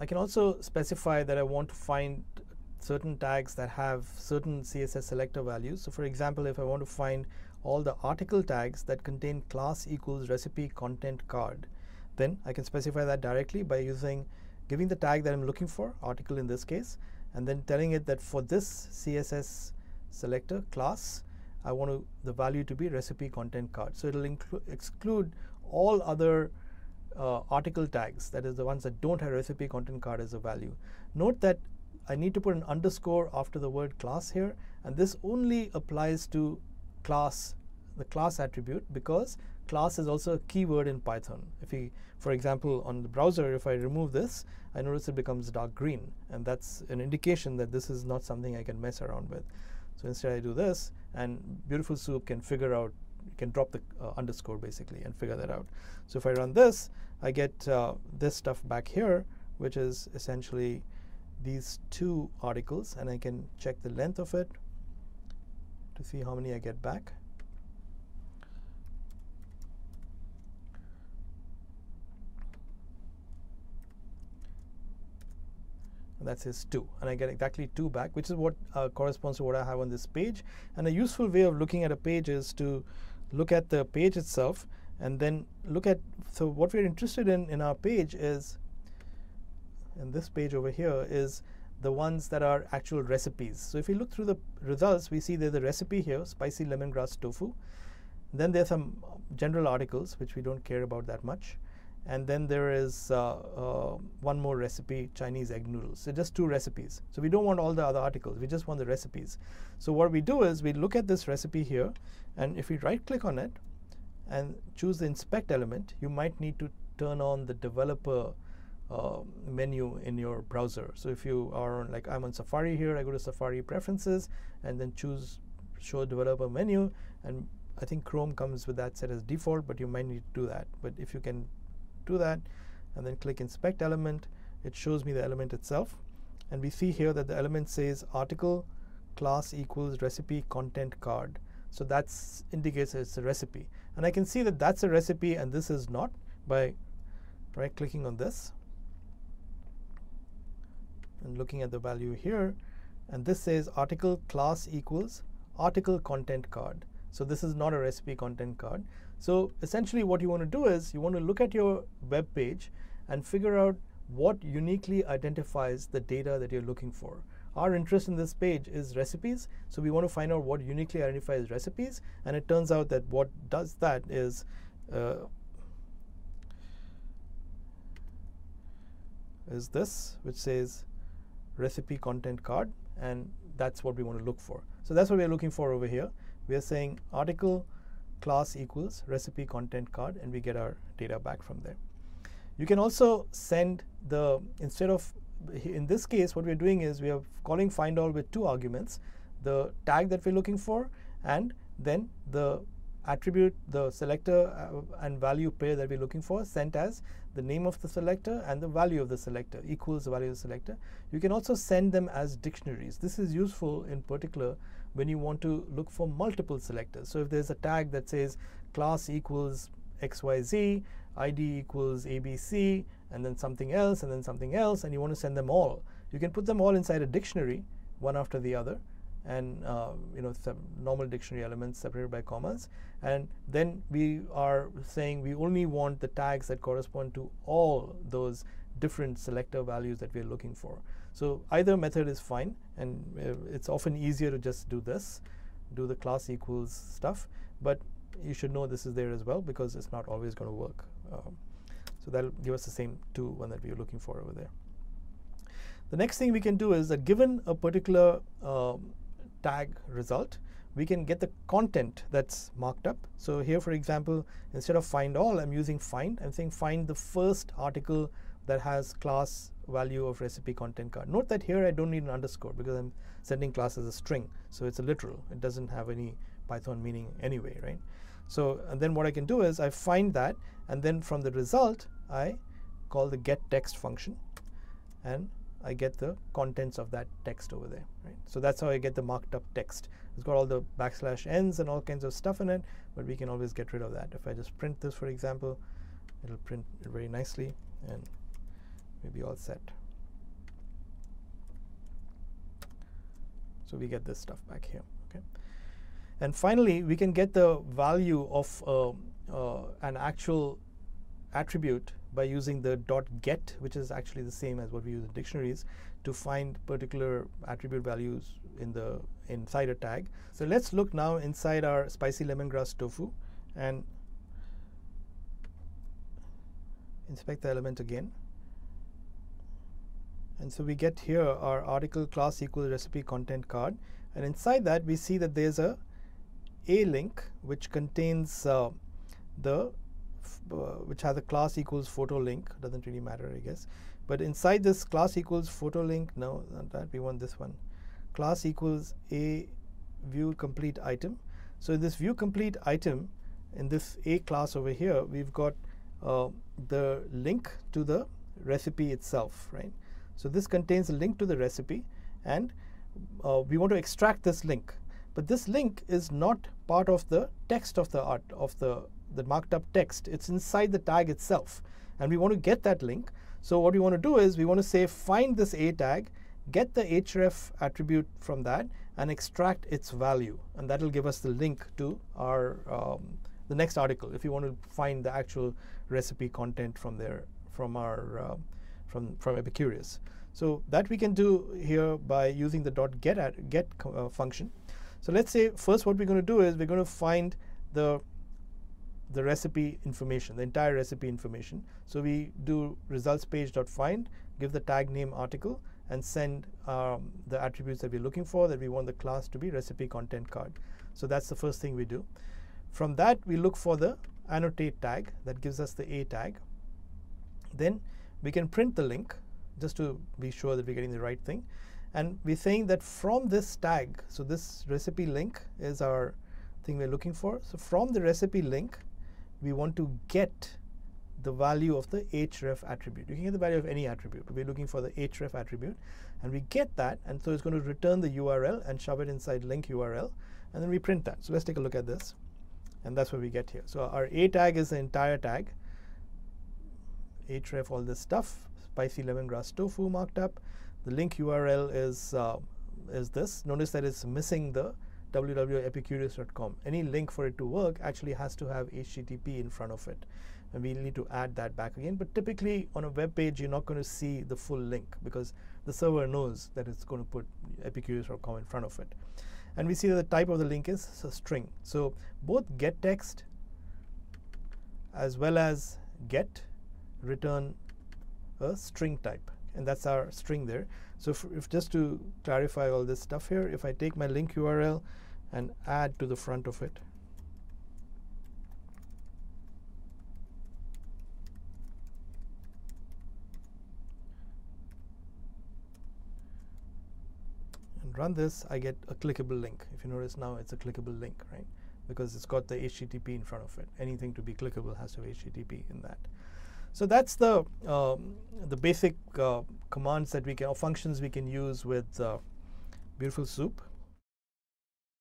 I can also specify that I want to find certain tags that have certain CSS selector values. So for example, if I want to find all the article tags that contain class equals recipe content card, then I can specify that directly by giving the tag that I'm looking for, article in this case, and then telling it that for this CSS selector class, I want the value to be recipe content card. So it'll exclude all other article tags, that is the ones that don't have recipe content card as a value. Note that I need to put an underscore after the word class here, and this only applies to class, the class attribute, because class is also a keyword in Python. For example, on the browser, if I remove this, I notice it becomes dark green, and that's an indication that this is not something I can mess around with. So instead I do this, and Beautiful Soup can figure out, you can drop the underscore basically and figure that out. So if I run this, I get this stuff back here, which is essentially these two articles, and I can check the length of it to see how many I get back. And that says 2, and I get exactly 2 back, which is what corresponds to what I have on this page. And a useful way of looking at a page is to look at the page itself and then look at, so what we're interested in our page is, in this page over here, is the ones that are actual recipes. So if we look through the results, we see there's a recipe here, spicy lemongrass tofu. Then there's some general articles, which we don't care about that much. And then there is one more recipe, Chinese egg noodles. So just 2 recipes. So we don't want all the other articles, we just want the recipes. So what we do is we look at this recipe here, and if we right click on it and choose the inspect element, you might need to turn on the developer menu in your browser. So if you are on, like I'm on Safari here, I go to Safari preferences and then choose show developer menu, and I think Chrome comes with that set as default, but you might need to do that. But if you can do that and then click inspect element, it shows me the element itself, and we see here that the element says article class equals recipe content card. So that indicates it's a recipe, and I can see that that's a recipe and this is not by right clicking on this and looking at the value here, and this says article class equals article content card. So this is not a recipe content card. So essentially what you want to do is you want to look at your web page and figure out what uniquely identifies the data that you're looking for. Our interest in this page is recipes, so we want to find out what uniquely identifies recipes, and it turns out that what does that is this, which says recipe content card, and that's what we want to look for. So that's what we're looking for over here. We are saying article class equals recipe content card, and we get our data back from there. You can also send the, instead of, in this case what we're doing is we are calling find all with 2 arguments, the tag that we're looking for and then the attribute, the selector and value pair that we're looking for, sent as the name of the selector and the value of the selector equals the value of the selector. You can also send them as dictionaries. This is useful in particular when you want to look for multiple selectors. So if there's a tag that says class equals XYZ, ID equals ABC, and then something else, and then something else, and you want to send them all, you can put them all inside a dictionary, one after the other, and some normal dictionary elements separated by commas. And then we are saying we only want the tags that correspond to all those different selector values that we're looking for. So either method is fine, and it's often easier to just do this, do the class equals stuff, but you should know this is there as well because it's not always going to work. So that'll give us the same one that we are looking for over there. The next thing we can do is that given a particular tag result, we can get the content that's marked up. So here, for example, instead of find all, I'm using find. I'm saying find the first article that has class value of recipe content card. Note that here I don't need an underscore because I'm sending class as a string, so it's a literal. It doesn't have any Python meaning anyway, right? So and then what I can do is I find that, and then from the result I call the get text function, and I get the contents of that text over there, right? So that's how I get the marked up text. It's got all the \n's and all kinds of stuff in it, but we can always get rid of that. If I just print this, for example, it'll print it very nicely and we'll be all set. So we get this stuff back here. Okay. And finally, we can get the value of an actual attribute by using the .get, which is actually the same as what we use in dictionaries, to find particular attribute values inside a tag. So let's look now inside our spicy lemongrass tofu and inspect the element again. And so we get here our article class equals recipe content card, and inside that we see that there's a link which contains which has a class equals photo link. Doesn't really matter, I guess. But inside this class equals photo link, no, not that, we want this one. Class equals a view complete item. So in this view complete item, in this A class over here, we've got the link to the recipe itself, right? So this contains a link to the recipe, and we want to extract this link. But this link is not part of the text of the marked up text. It's inside the tag itself, and we want to get that link. So what we want to do is we want to say find this A tag, get the href attribute from that, and extract its value, and that will give us the link to our the next article if you want to find the actual recipe content from there, from our from Epicurious. So that we can do here by using the .get function. So let's say first what we're going to do is we're going to find the recipe information, the entire recipe information. So we do results page.find, give the tag name article, and send the attributes that we're looking for, that we want the class to be recipe content card. So that's the first thing we do. From that, we look for the annotate tag that gives us the A tag. Then we can print the link just to be sure that we're getting the right thing. And we're saying that from this tag, so this recipe link is our thing we're looking for. So from the recipe link, we want to get the value of the href attribute. You can get the value of any attribute, but we're looking for the href attribute, and we get that, and so it's going to return the URL and shove it inside link URL, and then we print that. So let's take a look at this, and that's what we get here. So our A tag is the entire tag, href, all this stuff, spicy lemongrass tofu marked up. The link URL is this. Notice that it's missing the www.epicurious.com. Any link for it to work actually has to have HTTP in front of it, and we need to add that back again. But typically on a web page, you're not going to see the full link because the server knows that it's going to put epicurious.com in front of it. And we see that the type of the link is a string. So both get text as well as get return a string type, and that's our string there. So if just to clarify all this stuff here, if I take my link URL and add to the front of it, and run this, I get a clickable link. If you notice now, it's a clickable link, right? Because it's got the HTTP in front of it. Anything to be clickable has to have HTTP in that. So that's the basic commands that we can, or functions we can use with Beautiful Soup.